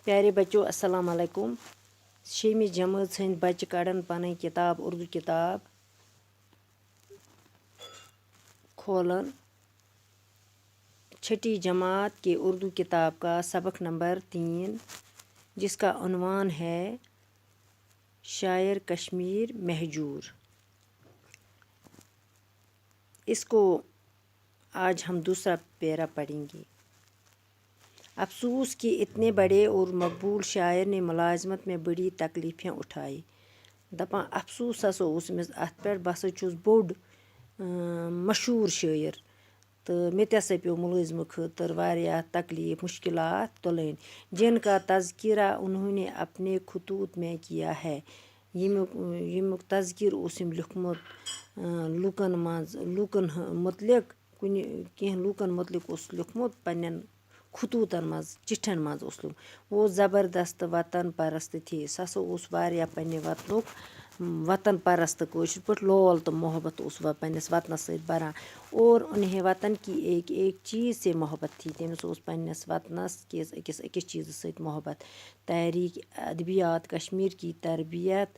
پیارے بچوں السلام علیکم. شیمہِ جمٲژ ہٕنٛدۍ بچہِ کڑن پنٕنۍ کِتاب اردو کتاب کھولن چھٹی جماعت کی اردو کتاب کا سبق نمبر 3 جس کا عنوان ہے شاعر کشمیر مہجور. اس کو آج ہم دوسرا پیرا پڑھیں گے. افسوس کہ اتنے بڑے اور مقبول شاعر نے ملازمت میں بڑی تکلیفیں اٹھائی. دپان افسوس ہسا اوس أمِس اَتھ پٮ۪ٹھ بہٕ ہسا چھُس بوٚڑ مشہوٗر شٲعر تہٕ مےٚ تہِ ہسا پیوٚو مُلٲزمہٕ خٲطرٕ واریاہ تکلیف مشکلات تُلٕنۍ. جن کا تذکرہ انہوں نے اپنے خطوط میں کیا ہے. ییٚمیُک تذکر اوس أمۍ لیوٗکھمُت لوٗکن متعلق کینٛہہ لوٗکن متعلق اوس لیوٗکھمُت پننٮ۪ن خطوٗطن منٛز چِٹھٮ۪ن منٛز اوس لیوٗکھمُت. وہ زبردست وطن پرست تھے. سُہ ہسا اوس واریاہ پننہِ وطنُک وطن پرست کٲشِر پٲٹھۍ لول تہٕ محبت اوس پننِس وطنس سۭتۍ بران. اور انہیں وطن کی ایک ایک چیز سے محبت تھی. تٔمِس اوس پننِس وطنس کِس أکِس چیٖزس سۭتۍ محبت. تحریک ادبیات کشمیر کی تربیت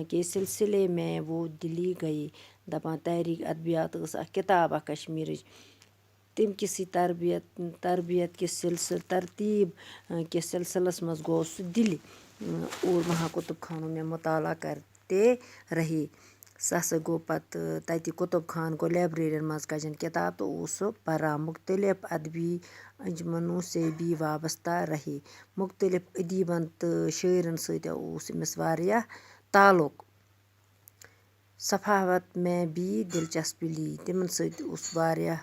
کے سلسلے میں وہ دلی گئی. دپان تحریک ادبیات ٲس اکھ کِتاب اکھ کشمیرٕچ. تمہِ کِسٕے تربیت کِس ترتیٖب کِس سلسلس منٛز گوٚو سُہ دِلہِ اور وہاں کُتُب خانوں میں مطالعہ کرتے رہے. سُہ ہسا گوٚو پتہٕ تتہِ کُتُب خان گوٚو لایبریرین منٛز کجن کِتاب تہٕ اوس سُہ پران. مختلف ادبی انجمنوں سے بھی وابستہ رہے. مختلف ادیبن تہٕ شٲعرن سۭتۍ اوس أمِس واریاہ تعلق. صحافت میں بھی دلچسپی لی. تِمن سۭتۍ اوس واریاہ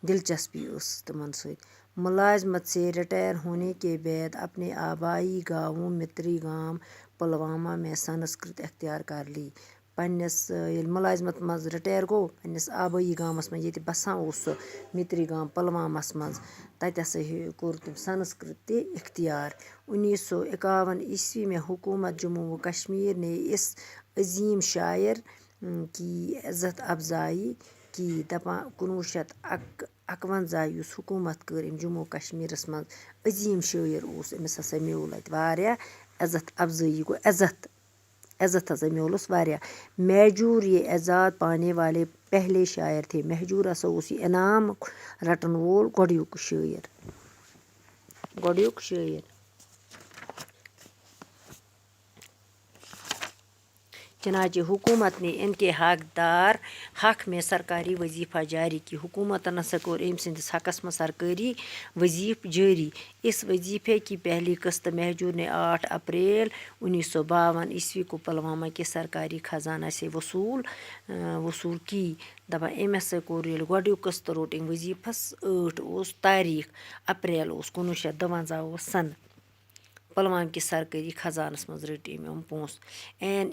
دلچسپی ٲسٕس تِمن سۭتۍ. ملازمت سے ریٹائر ہونے کے بعد اپنے آبائی گاؤں متری گام پلوامہ میں سنسکرت اختیار کر لی. پننِس ییٚلہِ ملازمت منٛز رِٹایر گوٚو پننِس آبٲیی گامس منٛز ییٚتہِ بسان اوس سُہ متری گام پلوامس منٛز تتہِ ہسا کوٚر تٔمۍ سنسکرت تہِ اختیار. 1951 میں حکومت جموں و کشمیر نے اس عظیم شاعر کی عزت افزائی کی. دپان 1951 یُس حکوٗمت کٔر أمۍ جموں کشمیٖرس منٛز عظیٖم شٲعر اوس أمِس ہسا میوٗل اَتہِ واریاہ عزت افضٲیی گوٚو عزت ہسا میوٗلُس واریاہ. مہجور یہ اعزاز پانے والے پہلے شاعر تھے. مہجور ہسا اوس یہِ انعام رٹن وول گۄڈنیُک شٲعر. چنانچہ حکومت نے ان کے حق میں سرکاری وظیفہ جاری کی. حکومتن ہسا کوٚر أمۍ سٕنٛدِس حقس منٛز سرکٲری وظیفہ جاری. اس وظیفے کی پہلی قسط مہجور نے 8 اپریل 1952 کو پلوامہ کے سرکاری خزانہ سے وصول کی. دپان أمۍ ہسا کوٚر ییٚلہِ گۄڈنیُک قسط روٚٹ أمۍ وظیفس 8 اوس تاریخ اپریل اوس 1952 اوس سن پلوام کِس سرکٲری خزانس منٛز رٔٹۍ أمۍ یِم پونٛسہٕ.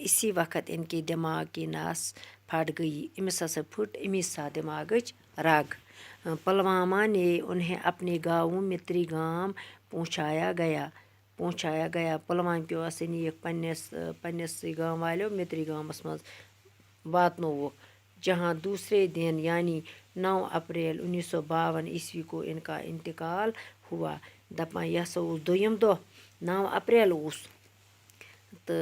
اسی وقت ان کے دماغ کی نس پھٹ گئی. أمِس ہسا پھٕٹ امی ساتہٕ دٮ۪ماغٕچ رگ. پلوامہ نے انہیں اپنے گاؤں متری گام پہنچایا گیا. پلوامہ کیو ہسا نِیَکھ پننِسٕے گام والیو متری گامس منٛز واتنووُکھ. جہاں دوسرے دن یعنی 9 اپریل 1952 کو ان کا انتقال ہوا. دپان یہِ ہسا اوس دوٚیِم دۄہ 9 اپریل اوس تہٕ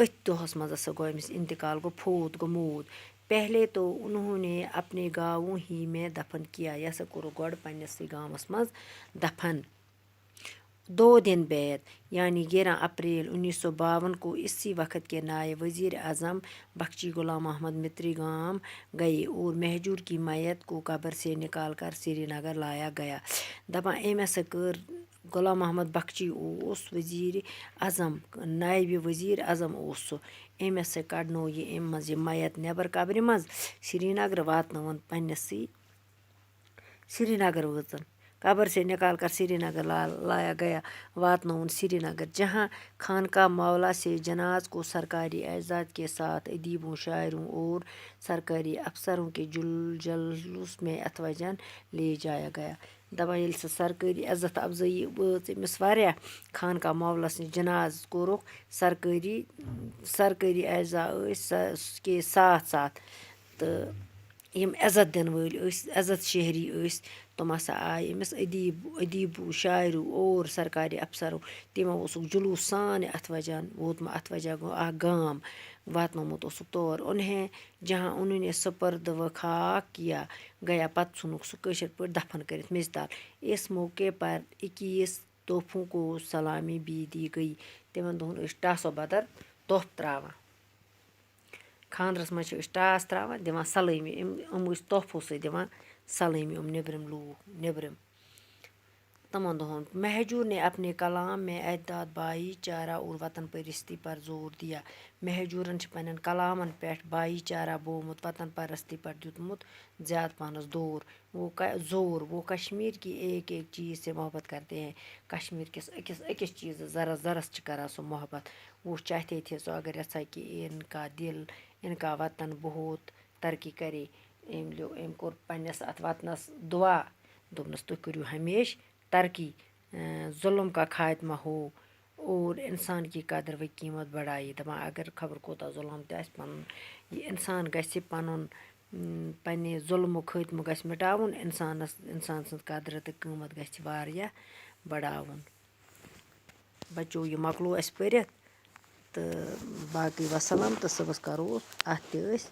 أتھۍ دۄہس منٛز ہسا گوٚو أمِس انتقال گوٚو موٗد. پہلے تو انہوں نے اپنے گاؤں ہی میں دفن کیا. یہِ ہسا کوٚرُکھ گۄڈٕ پننِسٕے گامس منٛز دفن. 2 دن بعد یعنی 11 اپریل 1952 کو اسی وقت کے نائب وزیر اعظم بخشی غلام محمد متری گام گئے اور مہجور کی میت کو قبر سے نکال کر سری نگر لایا گیا. دپان أمۍ ہسا کٔر غلام محمد بخشی اوس وزیر اعظم نائب وزیر اعظم اوس سُہ. أمۍ ہسا کڑنو یہِ اَمہِ منٛز یہِ میت نٮ۪بر قبرِ منٛز سری نگر واتنٲوٕن پننِسٕے سری نگر وٲژن. قبر سے نکال کر سری نگر لایا گیا واتنٲوُن سری نگر. جہاں خانقاہ مولا سے جناز کو سرکاری اعزاز کے ساتھ ادیبوں شاعروں اور سرکاری افسروں کے جلوس میں اتوجن لے جایا گیا. دپان ییٚلہِ سُہ سرکٲری عزت افضٲیی وٲژ أمِس واریاہ خانقاہ مولا سٕنٛدِ جناز کوٚرُکھ سرکٲری اعزا ٲسۍ کے ساتھ تہٕ یِم عزت دِنہٕ وٲلۍ ٲسۍ عزت شہری ٲسۍ تِم ہسا آیہِ أمِس ادیٖبو شاعرو اور سرکاری افسرو تِمو اوسُکھ جلوٗس سان اَتھ وجہ ووتمُت اَتھ وجہ گوٚو اکھ گام واتنومُت اوسُکھ تور انہیں جہاں انہوں سپرد و خاک کیا گیا پتہٕ ژھُنُکھ سُہ کٲشِر پٲٹھۍ دفن کٔرِتھ میٚژِ تل اس موقع پر 21 تحفوں کو سلامی بھی دی گئی تِمن دۄہن ٲسۍ ٹاسو بدر تحفہٕ تراوان خاندرس منٛز چھِ أسۍ ٹاس تراوان دِوان سلٲمی یِم ٲسۍ تحفو سۭتۍ دِوان سلٲمی یِم نیبرِم لوٗکھ نیبرِم تِمن دۄہن مہجور نے اپنے کلام میں اعداد بھائی چارہ اور وطن پرستی پر زور دیا مہجوٗرن چھِ پننٮ۪ن کلامن پٮ۪ٹھ بھایی چارہ بومُت وطن پرستی پر دیُتمُت زیادٕ پہنس زور وہ کشمیر کی ایک ایک چیز سے محبت کرتے ہیں کشمیٖر کِس أکِس چیٖزس زرس زرس چھِ کران سُہ محبت وہ چاہتے تھے سُہ اگر یژھا کہ ان کا دل ان کا وطن بہت ترقی کرے أمۍ کوٚر پننِس اتھ وطنس دعا دوٚپنس تُہۍ کٔرِو ہمیشہِ ترقی ظلم کا خاتمہ ہو اور انسان کی قدر و قیمت بڑھایے دپان اگر خبر کوٗتاہ ظلم تہِ آسہِ پنُن یہِ انسان گژھِ پنُن پننہِ ظلمُک خٲتمہٕ گژھِ مٹاوُن انسان سٕنٛز قدر تہٕ قۭمت گژھِ واریاہ بڑاوُن بچو یہِ مۄکلو اَسہِ پٔرِتھ تہٕ باقٕے وسلام تہٕ صُبحس کرو اَتھ تہِ أسۍ